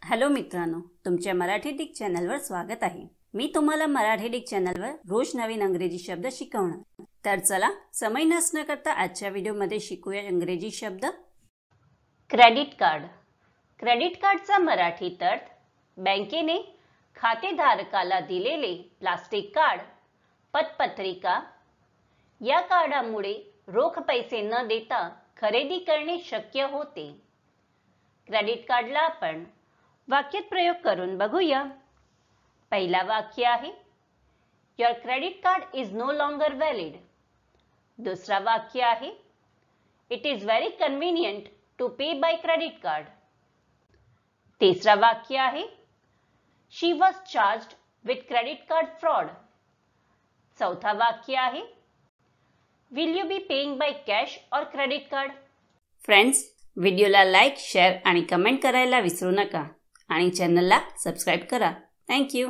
Hello मित्रांनो, तुमच्या Marathi Dick चॅनलवर स्वागत आहे। मी तुम्हाला मराठी डिक चॅनलवर रोज नवीन इंग्रजी शब्द शिकवणार। तर चला समय नष्ट न करता आजच्या व्हिडिओमध्ये शिकूया इंग्रजी शब्द। Credit card. क्रेडिट कार्डचा मराठीत अर्थ बँकेने खातेधारकाला दिलेले प्लास्टिक कार्ड, पतपत्रिका। या कार्डामुळे रोख पैसे न देता खरेदी करणे शक्य होते। क्रेडिट कार्डला आपण वाक्यात प्रयोग करून बघूया। पहिला वाक्य आहे Your credit card is no longer valid। दुसरा वाक्य आहे It is very convenient to pay by credit card। तिसरा वाक्य आहे She was charged with credit card fraud। चौथा वाक्य आहे Will you be paying by cash or credit card? Friends, व्हिडिओला लाईक, शेअर आणि कमेंट करायला विसरू नका आणि चॅनलला सबस्क्राइब करा। Thank you.